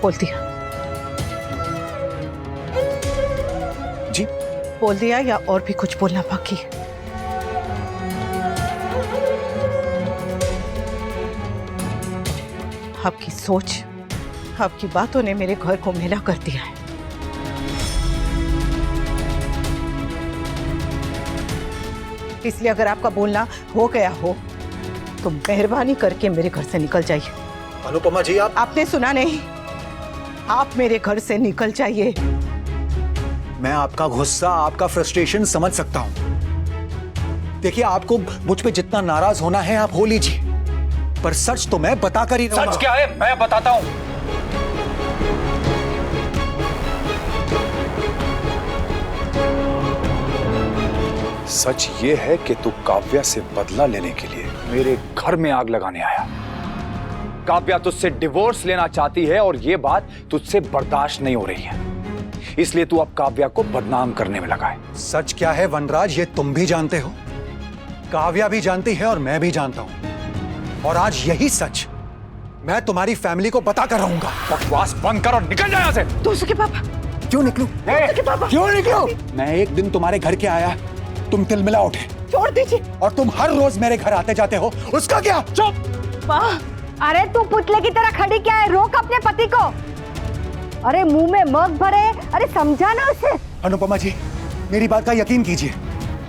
बोल दिया? जी बोल दिया या और भी कुछ बोलना बाकी है? आपकी सोच, आपकी बातों ने मेरे घर को मैला कर दिया है। इसलिए अगर आपका बोलना हो गया हो तो मेहरबानी करके मेरे घर से निकल जाइए। अनुपमा जी, आपने सुना नहीं? आप मेरे घर से निकल जाइए। मैं आपका गुस्सा, आपका फ्रस्ट्रेशन समझ सकता हूं। देखिए, आपको मुझ पे जितना नाराज होना है आप हो लीजिए, पर सच तो मैं बता कर ही रहूंगा। सच क्या है मैं बताता हूं। सच ये है कि तू काव्या से बदला लेने के लिए मेरे घर में आग लगाने आया। काव्या तुझसे डिवोर्स लेना चाहती है और ये बात तुझसे बर्दाश्त नहीं हो रही है, इसलिए तू अब काव्या को बदनाम करने में लगा है। सच क्या है वनराज, ये तुम भी जानते हो, काव्या भी जानती है और मैं भी जानता हूं। और आज यही सच मैं तुम्हारी फैमिली को बता कर रहूंगा। बकवास बंद कर और निकल जा यहाँ से। दोस्तों के पापा, क्यों निकलूं? क्यों निकलूं? मैं एक दिन तुम्हारे घर के आया, तुम तिलमिला उठे। छोड़ दीजिए। और तुम हर रोज मेरे घर आते जाते हो, उसका क्या? चुप। माँ, अरे तू पुतले की तरह खड़ी क्या है? रोक अपने पति को। अरे मुंह में मग भरे, अरे समझा ना उसे। अनुपमा जी, मेरी बात का यकीन कीजिए,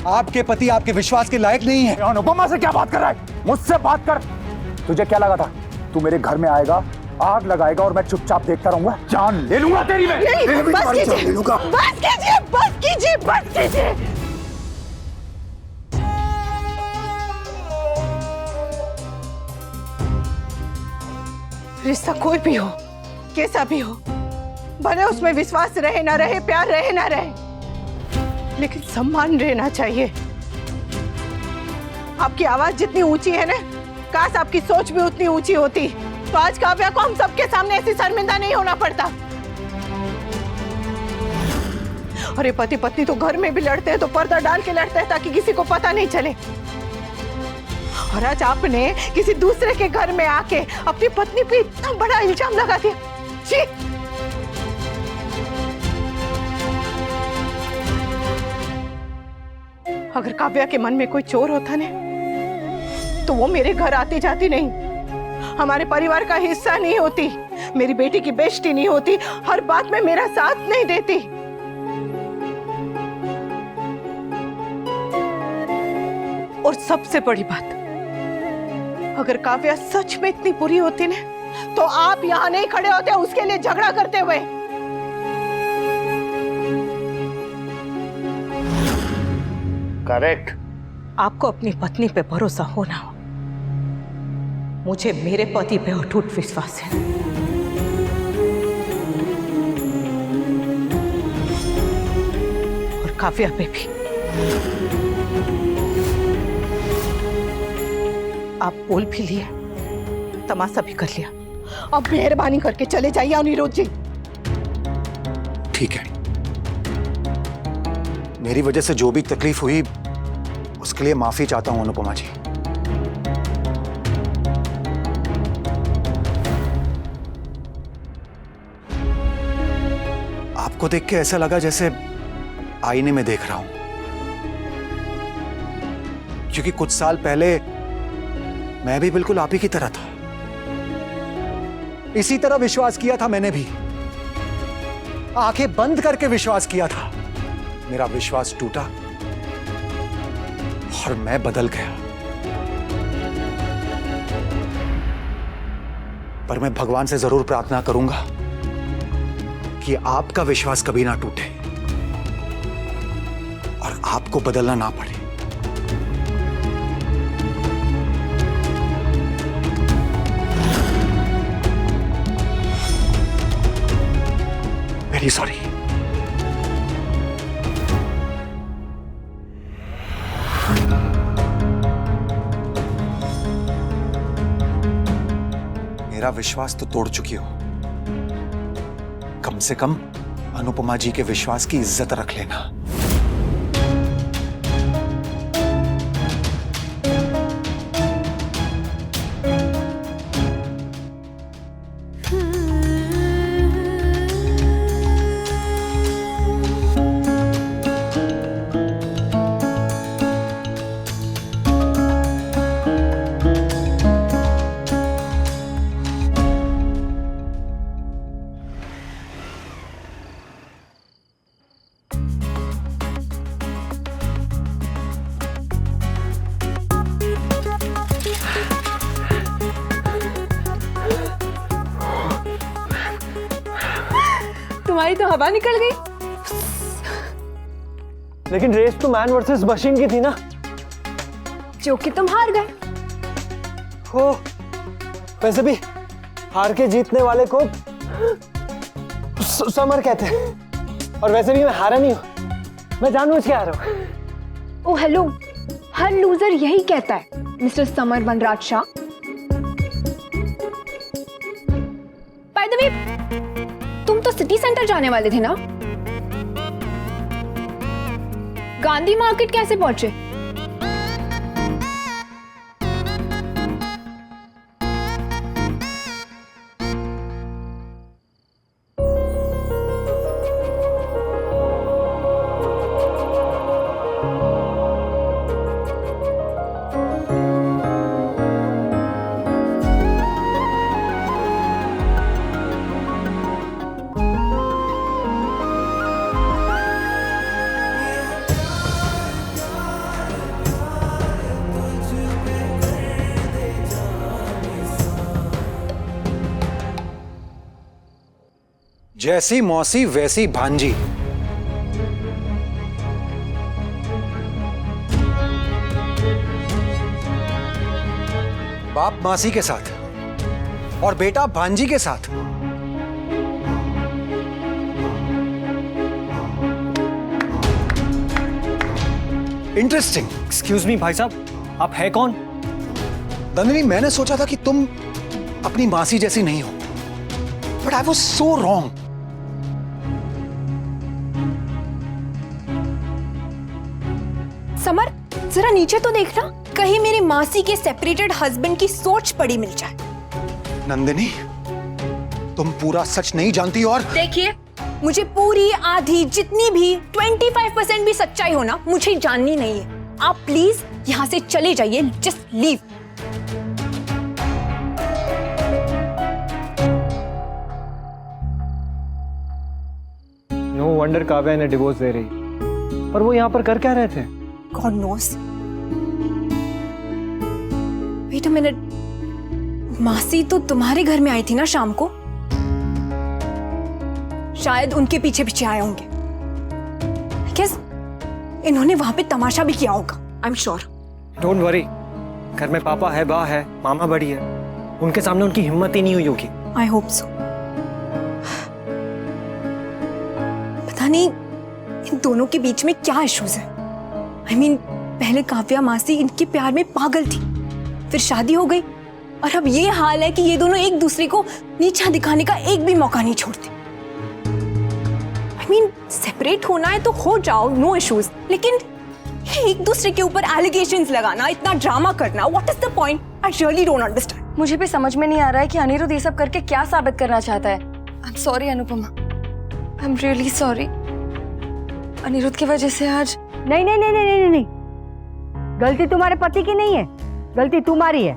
आपके पति आपके विश्वास के लायक नहीं है। अनुपमा से क्या बात कर रहा है? मुझसे बात कर। तुझे क्या लगा था तू मेरे घर में आएगा, आग लगाएगा और मैं चुपचाप देखता रहूंगा? जान ले लूंगा तेरी मैं। बस कीजिए, बस कीजिए, बस कीजिए, बस कीजिए। रिश्ता कोई भी हो, कैसा भी हो, भले उसमें विश्वास रहे ना रहे, प्यार रहे ना रहे, लेकिन सम्मान रहना चाहिए। आपकी आवाज जितनी ऊंची है ना, काश आपकी सोच भी उतनी ऊंची होती, तो आज काव्या को हम सबके सामने ऐसी शर्मिंदा नहीं होना पड़ता। अरे पति पत्नी तो घर में भी लड़ते हैं तो पर्दा डाल के लड़ते हैं ताकि किसी को पता नहीं चले, और आज आपने किसी दूसरे के घर में आके अपनी पत्नी पे इतना बड़ा इल्जाम लगा दिया। जी, अगर काव्या के मन में कोई चोर होता ने तो वो मेरे घर आती जाती नहीं, हमारे परिवार का हिस्सा नहीं होती, मेरी बेटी की बेइज्जती नहीं होती, हर बात में मेरा साथ नहीं देती। और सबसे बड़ी बात, अगर काव्या सच में इतनी बुरी होती ना तो आप यहाँ नहीं खड़े होते उसके लिए झगड़ा करते हुए। करेक्ट। आपको अपनी पत्नी पे भरोसा हो ना हो, मुझे मेरे पति पे अटूट विश्वास है। और काव्या पे भी। आप बोल भी लिए, तमाशा भी कर लिया, अब मेहरबानी करके चले जाइए अनिरुद्ध जी। ठीक है, मेरी वजह से जो भी तकलीफ हुई उसके लिए माफी चाहता हूं अनुपमा जी। आपको देख के ऐसा लगा जैसे आईने में देख रहा हूं, क्योंकि कुछ साल पहले मैं भी बिल्कुल आप ही की तरह था। इसी तरह विश्वास किया था मैंने भी, आंखें बंद करके विश्वास किया था। मेरा विश्वास टूटा और मैं बदल गया, पर मैं भगवान से जरूर प्रार्थना करूंगा कि आपका विश्वास कभी ना टूटे और आपको बदलना ना पड़े। Very sorry. मेरा विश्वास तो तोड़ चुकी हो, कम से कम अनुपमा जी के विश्वास की इज्जत रख लेना। हमारी तो हवा निकल गई। लेकिन रेस तो मैन वर्सेस मशीन की थी ना। जो कि तुम हार गए। हो, वैसे भी हार के जीतने वाले को समर कहते हैं। और वैसे भी मैं हारा नहीं हूं, मैं जानबूझ के हारा हूं। ओ हेलो, हर लूजर यही कहता है mister summer Vanraj Shah. By the way, तुम तो सिटी सेंटर जाने वाले थे ना? गांधी मार्केट कैसे पहुंचे? जैसी मौसी वैसी भांजी। बाप मासी के साथ और बेटा भांजी के साथ। इंटरेस्टिंग। एक्सक्यूज मी भाई साहब, आप है कौन? नंदिनी, मैंने सोचा था कि तुम अपनी मासी जैसी नहीं हो, but I was so wrong. Summer, जरा नीचे तो देखना, कहीं मेरी मासी के सेपरेटेड हस्बैंड की सोच पड़ी मिल जाए। नंदिनी, तुम पूरा सच नहीं जानती। और देखिए, मुझे पूरी आधी जितनी भी 25% भी सच्चाई हो ना, मुझे जाननी नहीं है। आप प्लीज यहाँ से चले जाइए, just leave. No wonder Kavya ने डिवोर्स दे रही। पर वो यहाँ पर कर क्या रहे थे? God knows. Wait a minute. मासी तो तुम्हारे घर में आई थी ना शाम को? शायद उनके पीछे पीछे आए होंगे। I guess इन्होंने वहां पे तमाशा भी किया होगा। I'm sure. डोंट वरी, घर में पापा है, बा है, मामा बड़ी है, उनके सामने उनकी हिम्मत ही नहीं हुई होगी। I hope so. पता नहीं इन दोनों के बीच में क्या इश्यूज है। I mean, पहले काव्या मासी इनके प्यार में पागल थी, फिर शादी हो गई, और अब ये हाल है कि ये दोनों एक दूसरे को नीचा दिखाने का एक भी मौका नहीं छोड़ते। I mean, सेपरेट होना है तो हो जाओ, नो इश्यूज, लेकिन ये एक दूसरे के ऊपर एलिगेशंस लगाना, इतना ड्रामा करना, what is the point? I really don't understand. मुझे भी समझ में नहीं आ रहा है कि अनिरुद्ध ये सब करके क्या साबित करना चाहता है। I am sorry Anupama, I am really sorry. Aniruddh की वजह से आज नहीं नहीं नहीं नहीं नहीं नहीं, गलती तुम्हारे पति की नहीं है, गलती तुम्हारी है।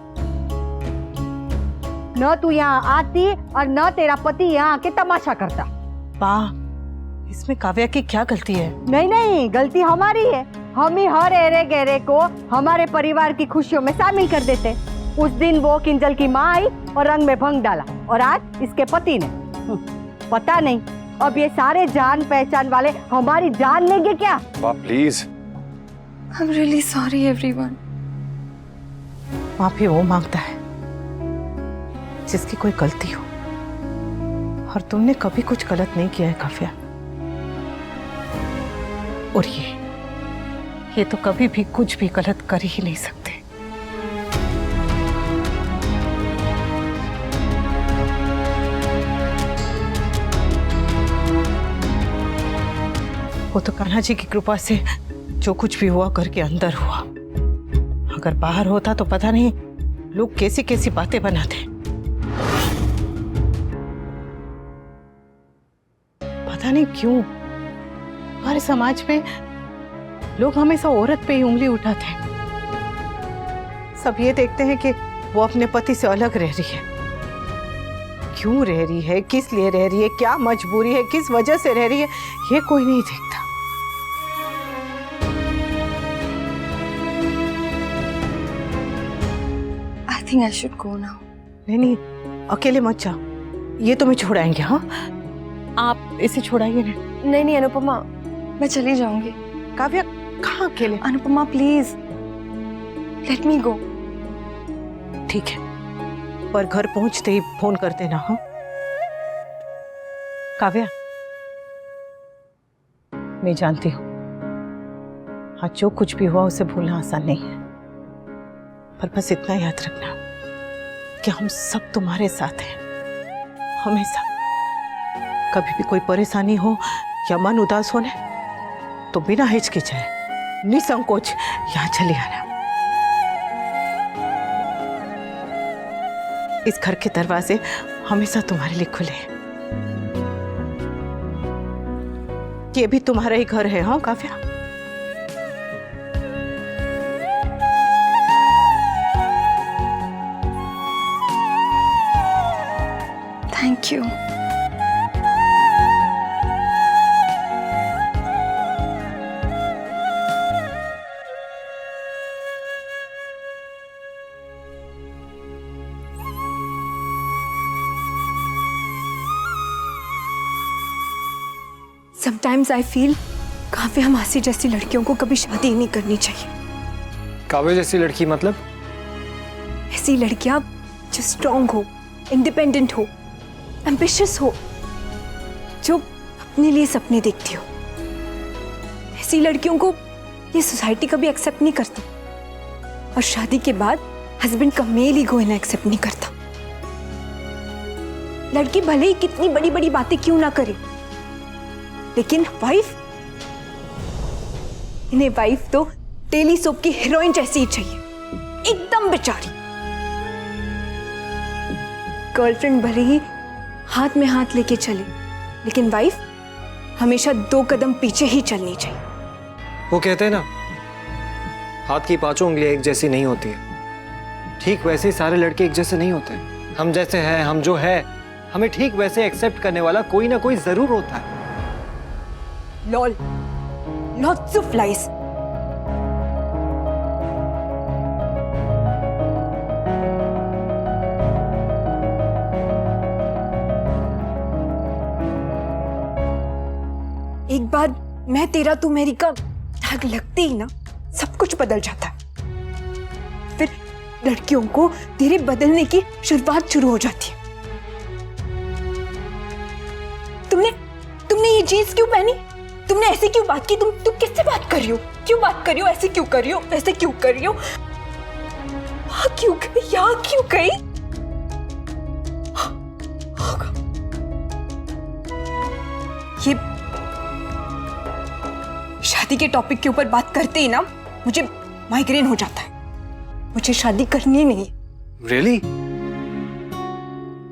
न तू यहाँ आती और न तेरा पति यहाँ आके तमाशा करता। इसमें काव्या की क्या गलती है? नहीं नहीं, गलती हमारी है। हम ही हर एरे गहरे को हमारे परिवार की खुशियों में शामिल कर देते। उस दिन वो किंजल की माँ आई और रंग में भंग डाला, और आज इसके पति ने। पता नहीं अब ये सारे जान पहचान वाले हमारी जान लेंगे क्या? Please. I am really sorry everyone. माफी वो मांगता है जिसकी कोई गलती हो, और तुमने कभी कुछ गलत नहीं किया है काव्या। और ये तो कभी भी कुछ भी गलत कर ही नहीं सकते। वो तो कान्हा जी की कृपा से जो कुछ भी हुआ घर के अंदर हुआ। अगर बाहर होता तो पता नहीं लोग कैसी कैसी बातें बनाते। पता नहीं क्यों हमारे समाज में लोग हमेशा औरत पे ही उंगली उठाते हैं। सब ये देखते हैं कि वो अपने पति से अलग रह रही है। क्यों रह रही है, किस लिए रह रही है, क्या मजबूरी है, किस वजह से रह रही है, ये कोई नहीं देखता। I think I should go now. नहीं नहीं, अकेले मत जाओ, ये तुम्हें छोड़ाएंगे। हाँ, आप इसे छोड़ाइए ना। नहीं नहीं अनुपमा, मैं चली जाऊंगी। काव्या कहाँ अकेले? अनुपमा प्लीज लेट मी गो। ठीक है, पर घर पहुंचते ही फोन कर देना। हाँ काव्या, मैं जानती हूँ हाँ जो कुछ भी हुआ उसे भूलना आसान नहीं है, पर बस इतना याद रखना कि हम सब तुम्हारे साथ हैं हमेशा। कभी भी कोई परेशानी हो या मन उदास हो ना, तो बिना हिचकिचाए निसंकोच यहाँ चले आना। इस घर के दरवाजे हमेशा तुम्हारे लिए खुले हैं। ये भी तुम्हारा ही घर है। हाँ Kavya, thank you. Sometimes I feel Kavya मासी जैसी लड़कियों को कभी शादी नहीं करनी चाहिए। काव्या जैसी लड़की मतलब? ऐसी लड़कियां जो स्ट्रांग हो, इंडिपेंडेंट हो, एम्बिशियस हो, जो अपने लिए सपने देखती हो। ऐसी लड़कियों को ये सोसाइटी कभी एक्सेप्ट नहीं करती, और शादी के बाद हस्बैंड का मेल ईगो इन्हें एक्सेप्ट नहीं करता। लड़की भले ही कितनी बड़ी बड़ी बातें क्यों ना करे, लेकिन वाइफ, इन्हें वाइफ तो डेली सोप की हीरोइन जैसी ही चाहिए, एकदम बेचारी। गर्लफ्रेंड भले ही हाथ में हाथ लेके चले, लेकिन वाइफ हमेशा 2 कदम पीछे ही चलनी चाहिए। वो कहते हैं ना, हाथ की 5 उंगलियां एक जैसी नहीं होती है। ठीक वैसे ही सारे लड़के एक जैसे नहीं होते। हम जैसे हैं, हम जो है, हमें ठीक वैसे एक्सेप्ट करने वाला कोई ना कोई जरूर होता है। Lol, lots of lies. एक बार मैं तेरा तू मेरी का टैग लगते ही ना सब कुछ बदल जाता है। फिर लड़कियों को धीरे बदलने की शुरुआत शुरू हो जाती है। तुमने ये जीन्स क्यों पहनी? तुमने ऐसे क्यों बात की? तुम किससे बात कर रही हो? क्यों बात कर रही हो? ऐसे क्यों कर रही हो? ऐसे क्यों कर रही हो? यहाँ क्यों गई? यहाँ क्यों गई? ये शादी के टॉपिक के ऊपर बात करते ही ना मुझे माइग्रेन हो जाता है। मुझे शादी करनी नहीं है। रियली?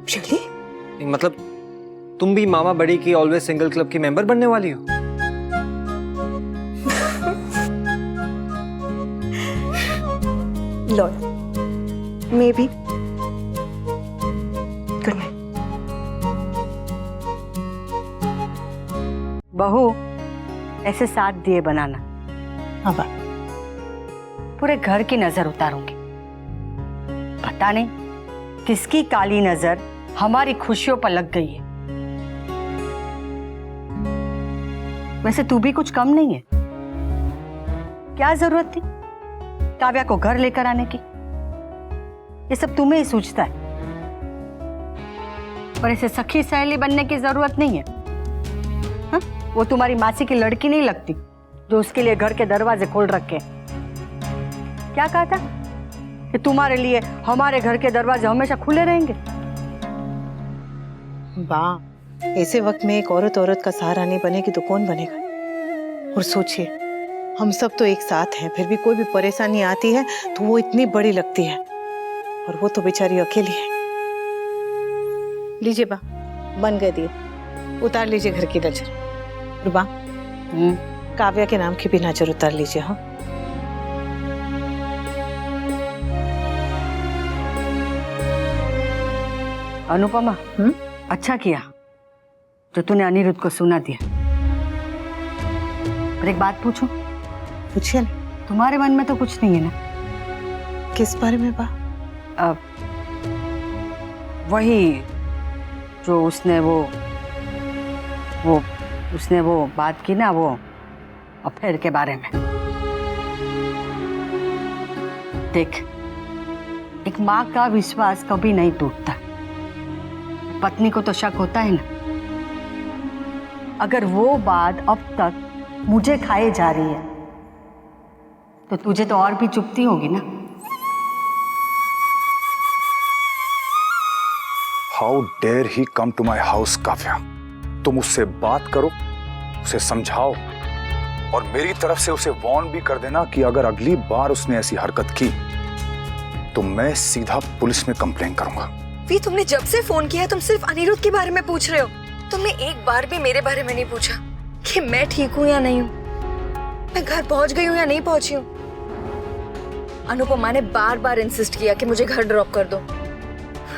रियली? मतलब तुम भी मामा बड़ी की ऑलवेज सिंगल क्लब की मेंबर बनने वाली हो? Lord, may be. Good night. बहू, ऐसे साथ दिए बनाना। हाँ बा, पूरे घर की नजर उतारूंगी। पता नहीं किसकी काली नजर हमारी खुशियों पर लग गई है। वैसे तू भी कुछ कम नहीं है। क्या जरूरत थी काव्या को घर लेकर आने की? ये सब तुम्हें ही सूझता है, पर इसे सखी सहेली बनने की जरूरत नहीं है। हा? वो तुम्हारी मासी की लड़की नहीं लगती जो उसके लिए घर के दरवाजे खोल रखे। क्या कहा था कि तुम्हारे लिए हमारे घर के दरवाजे हमेशा खुले रहेंगे? वाह, ऐसे वक्त में एक औरत का सहारा नहीं बनेगी तो कौन बनेगा? और सोचिए, हम सब तो एक साथ हैं, फिर भी कोई भी परेशानी आती है तो वो इतनी बड़ी लगती है, और वो तो बेचारी अकेली है। लीजिए बा, बन गए दिए, उतार लीजिए घर की नजर। और बा, काव्या के नाम की भी नजर उतार लीजिए। हाँ, अनुपमा, अच्छा किया तो तूने अनिरुद्ध को सुना दिया। पर एक बात पूछूं? पूछिए ना। तुम्हारे मन में तो कुछ नहीं है ना? किस बारे में बा? वही जो उसने वो वो उसने वो बात की ना, वो अफेयर के बारे में। देख, एक माँ का विश्वास कभी नहीं टूटता। पत्नी को तो शक होता है ना। अगर वो बात अब तक मुझे खाए जा रही है तो तुझे तो और भी चुभती होगी ना। How dare he come to my house Kavya. तुम उससे बात करो, उसे समझाओ और मेरी तरफ से उसे वार्न भी कर देना कि अगर अगली बार उसने ऐसी हरकत की तो मैं सीधा पुलिस में कंप्लेन करूंगा। वी, तुमने जब से फोन किया है तुम सिर्फ अनिरुद्ध के बारे में पूछ रहे हो। तुमने एक बार भी मेरे बारे में नहीं पूछा कि मैं ठीक हूँ या नहीं हूँ, मैं घर पहुंच गई हूँ या नहीं पहुंची हूँ। अनुपमा ने बार बार इंसिस्ट किया कि मुझे घर ड्रॉप कर दो,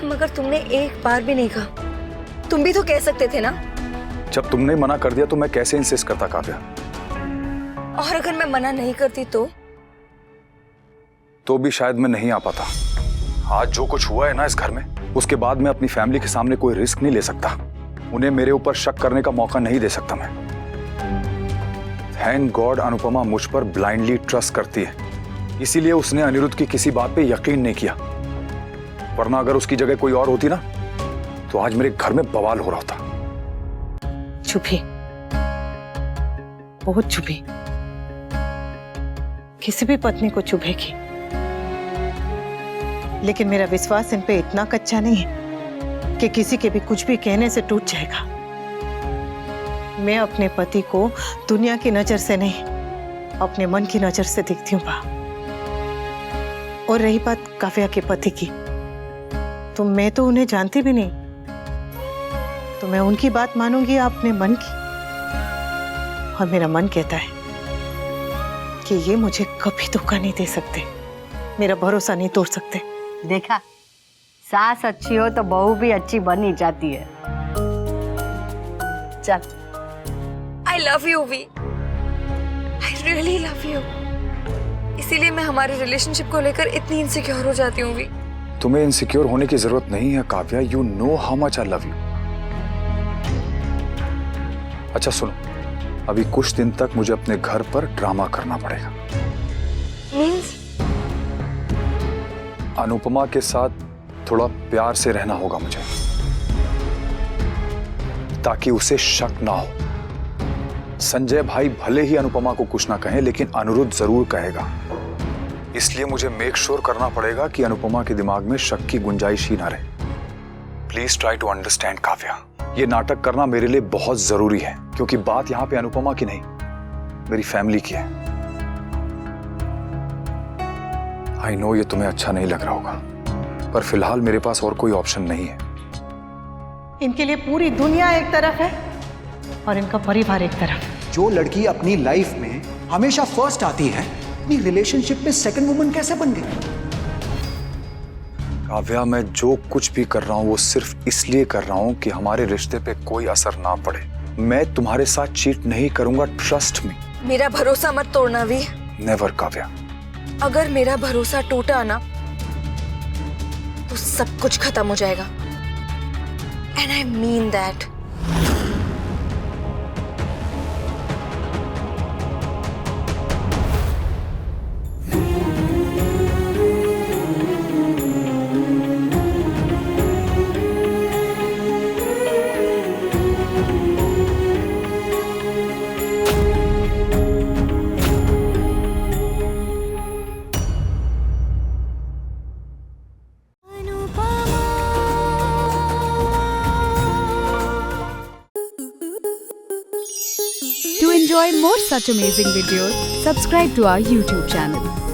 मगर तुमने एक बार भी नहीं कहा। तुम भी तो कह सकते थे ना। जब तुमने मना कर दिया तो मैं कैसे इंसिस्ट करता काव्या? और अगर मैं मना नहीं करती तो भी शायद मैं नहीं आ पाता। आज जो कुछ हुआ है ना इस घर में, उसके बाद मैं अपनी फैमिली के सामने कोई रिस्क नहीं ले सकता। उन्हें मेरे ऊपर शक करने का मौका नहीं दे सकता मैं। थैंक गॉड अनुपमा मुझ पर ब्लाइंडली ट्रस्ट करती है, इसीलिए उसने अनिरुद्ध की किसी बात पे यकीन नहीं किया। वरना अगर उसकी जगह कोई और होती ना तो आज मेरे घर में बवाल हो रहा होता। चुपी, बहुत चुपी। किसी भी पत्नी को चुभेगी, लेकिन मेरा विश्वास इन पे इतना कच्चा नहीं है कि किसी के भी कुछ भी कहने से टूट जाएगा। मैं अपने पति को दुनिया की नजर से नहीं, अपने मन की नजर से देखती हूँ बा। और रही बात काव्या के पति की, तो मैं तो उन्हें जानती भी नहीं, तो मैं उनकी बात मानूंगी अपने मन की। और मेरा मन कहता है कि ये मुझे कभी धोखा नहीं दे सकते, मेरा भरोसा नहीं तोड़ सकते। देखा, सास अच्छी हो तो बहू भी अच्छी बनी जाती है। चल। आई लव यू वी, आई रियली लव यू। इसीलिए मैं हमारे रिलेशनशिप को लेकर इतनी इनसिक्योर हो जाती हूँ वी। तुम्हें इनसिक्योर होने की जरूरत नहीं है Kavya, you know how much I love you. अच्छा सुनो, अभी कुछ दिन तक मुझे अपने घर पर ड्रामा करना पड़ेगा। मीन्स? अनुपमा के साथ थोड़ा प्यार से रहना होगा मुझे, ताकि उसे शक ना हो। संजय भाई भले ही अनुपमा को कुछ ना कहें, लेकिन अनिरुद्ध जरूर कहेगा। इसलिए मुझे मेक श्योर करना पड़ेगा कि अनुपमा के दिमाग में शक की गुंजाइश ही ना रहे। Please try to understand Kavya, ये नाटक करना मेरे लिए बहुत जरूरी है, क्योंकि बात यहां पे अनुपमा की नहीं, मेरी फैमिली की है। आई नो ये तुम्हें अच्छा नहीं लग रहा होगा, पर फिलहाल मेरे पास और कोई ऑप्शन नहीं है। इनके लिए पूरी दुनिया एक तरफ है और इनका परिवार एक तरफ। जो लड़की अपनी लाइफ में हमेशा फर्स्ट आती है, अपनी रिलेशनशिप में सेकंड वुमन कैसे बन गई? काव्या, मैं जो कुछ भी कर रहा हूं वो सिर्फ इसलिए कर रहा हूं कि हमारे रिश्ते पे कोई असर ना पड़े। मैं तुम्हारे साथ चीट नहीं करूंगा, ट्रस्ट मी। मेरा भरोसा मत तोड़ना वी। नेवर काव्या। अगर मेरा भरोसा टूटा ना तो सब कुछ खत्म हो जाएगा। And I mean that. To enjoy more such amazing videos, subscribe to our YouTube channel.